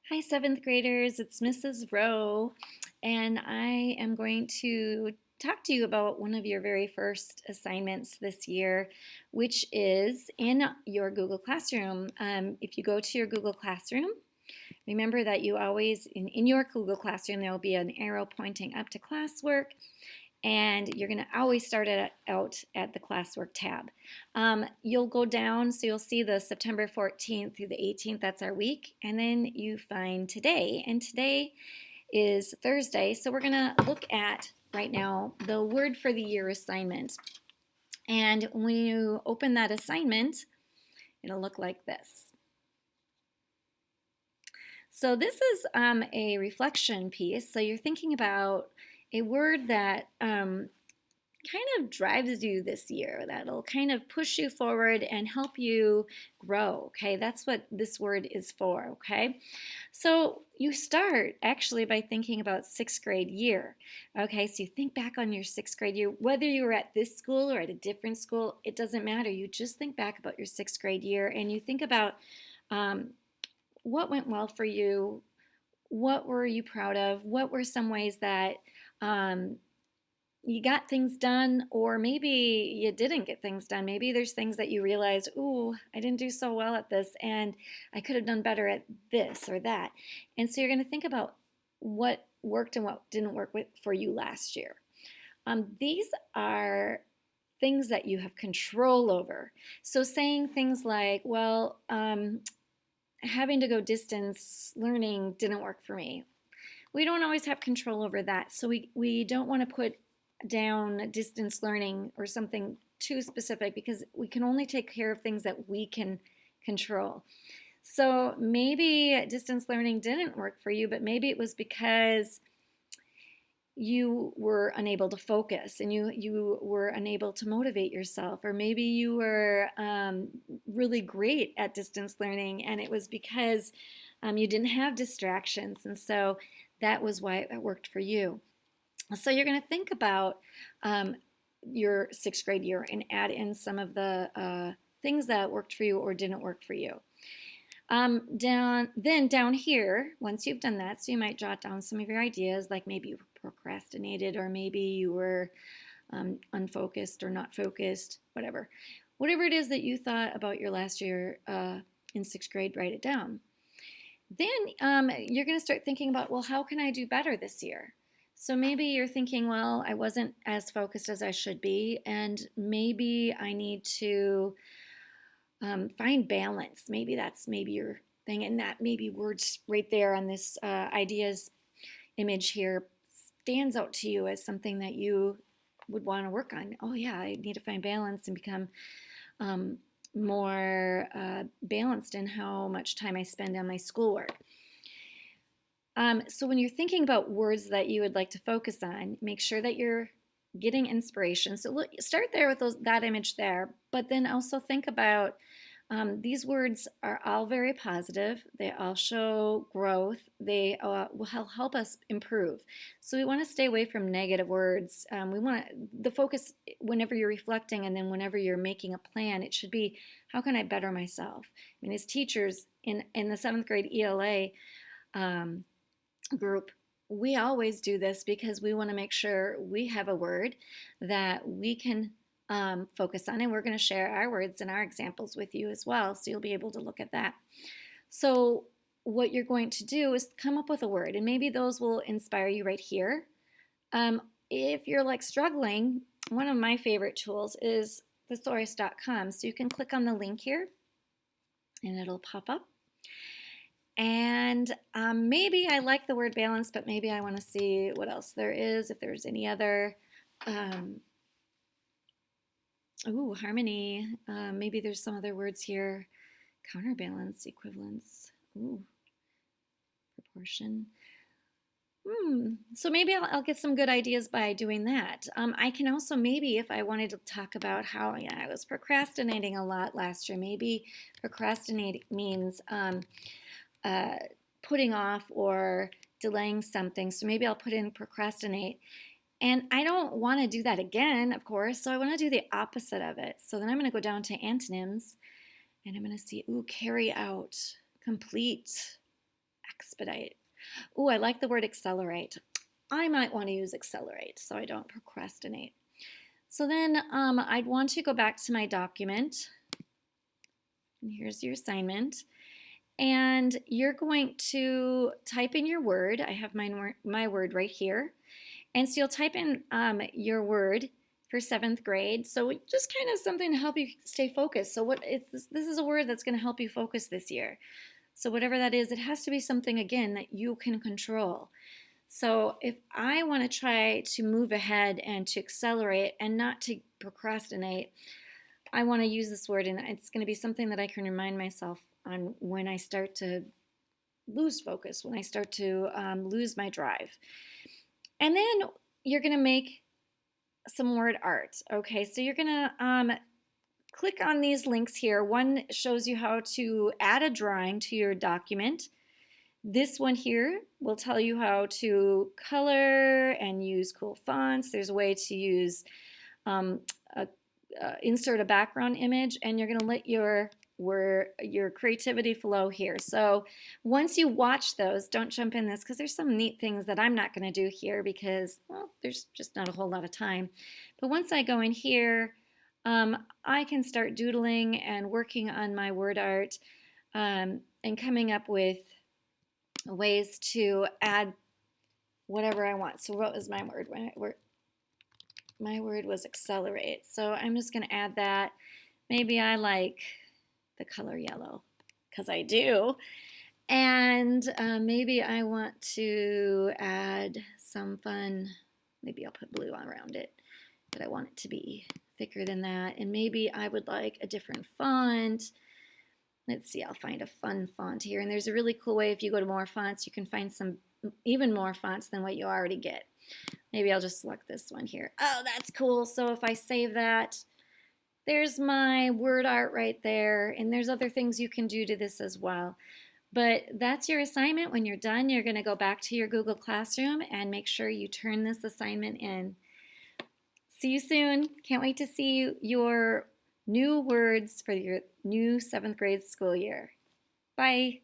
Hi, seventh graders. It's Mrs. Rowe, and I am going to talk to you about one of your very first assignments this year, which is in your Google Classroom. If you go to your Google Classroom, remember that you always, in your Google Classroom, there will be an arrow pointing up to classwork, and you're going to always start it out at the classwork tab. You'll go down, so you'll see the September 14th through the 18th, that's our week, and then you find today, and today is Thursday, so we're going to look at right now the word for the year assignment. And when you open that assignment, it'll look like this. So this is a reflection piece, so you're thinking about a word that kind of drives you this year, that'll kind of push you forward and help you grow. Okay, that's what this word is for. Okay, so you start actually by thinking about sixth grade year. Okay, so you think back on your sixth grade year, whether you were at this school or at a different school, it doesn't matter. You just think back about your sixth grade year and you think about what went well for you, what were you proud of, what were some ways that um, you got things done, or maybe you didn't get things done. Maybe there's things that you realize, ooh, I didn't do so well at this, and I could have done better at this or that. And so you're going to think about what worked and what didn't work for you last year. These are things that you have control over. So saying things like, well, having to go distance learning didn't work for me. We don't always have control over that. So we don't want to put down distance learning or something too specific because we can only take care of things that we can control. So maybe distance learning didn't work for you, but maybe it was because you were unable to focus and you were unable to motivate yourself, or maybe you were really great at distance learning and it was because you didn't have distractions, and so that was why it worked for you. So you're going to think about your sixth grade year and add in some of the things that worked for you or didn't work for you. Down here, once you've done that, so you might jot down some of your ideas, like maybe you procrastinated, or maybe you were unfocused or not focused, whatever. Whatever it is that you thought about your last year in sixth grade, write it down. Then you're going to start thinking about, well, how can I do better this year? So maybe you're thinking, well, I wasn't as focused as I should be, and maybe I need to find balance. Maybe that's maybe your thing, and that maybe words right there on this ideas image here stands out to you as something that you would want to work on. Oh yeah, I need to find balance and become more balanced in how much time I spend on my schoolwork. So when you're thinking about words that you would like to focus on, make sure that you're getting inspiration. So look, start there with that image there, but then also think about these words are all very positive. They all show growth. They will help us improve. So we want to stay away from negative words. We want the focus whenever you're reflecting and then whenever you're making a plan, it should be, how can I better myself? I mean, as teachers in the seventh grade ELA group, we always do this because we want to make sure we have a word that we can focus on, and we're going to share our words and our examples with you as well, so you'll be able to look at that. So what you're going to do is come up with a word, and maybe those will inspire you right here. If you're like struggling, one of my favorite tools is thesaurus.com, so you can click on the link here and it'll pop up. And maybe I like the word balance, but maybe I want to see what else there is, if there's any other. Harmony. Maybe there's some other words here. Counterbalance, equivalence. Proportion. So maybe I'll get some good ideas by doing that. I can also maybe, if I wanted to talk about how I was procrastinating a lot last year, maybe procrastinate means putting off or delaying something. So maybe I'll put in procrastinate. And I don't want to do that again, of course, so I want to do the opposite of it. So then I'm going to go down to antonyms, and I'm going to see, carry out, complete, expedite. Oh, I like the word accelerate. I might want to use accelerate so I don't procrastinate. So then I'd want to go back to my document. And here's your assignment. And you're going to type in your word. I have my word right here. And so you'll type in your word for 7th grade. So just kind of something to help you stay focused. So this is a word that's going to help you focus this year. So whatever that is, it has to be something, again, that you can control. So if I want to try to move ahead and to accelerate and not to procrastinate, I want to use this word, and it's going to be something that I can remind myself on when I start to lose focus, when I start to lose my drive. And then you're going to make some word art. Okay, so you're going to click on these links here. One shows you how to add a drawing to your document. This one here will tell you how to color and use cool fonts. There's a way to use insert a background image, and you're going to let your creativity flow here. So once you watch those, don't jump in this because there's some neat things that I'm not going to do here because, well, there's just not a whole lot of time. But once I go in here, I can start doodling and working on my word art and coming up with ways to add whatever I want. So what was my word? My word was accelerate. So I'm just going to add that. Maybe I like the color yellow because I do. And maybe I want to add some fun, maybe I'll put blue around it, but I want it to be thicker than that. And maybe I would like a different font. Let's see, I'll find a fun font here. And there's a really cool way, if you go to more fonts, you can find some even more fonts than what you already get. Maybe I'll just select this one here. Oh, that's cool. So if I save that, there's my word art right there. And there's other things you can do to this as well. But that's your assignment. When you're done, you're going to go back to your Google Classroom and make sure you turn this assignment in. See you soon. Can't wait to see your new words for your new 7th grade school year. Bye.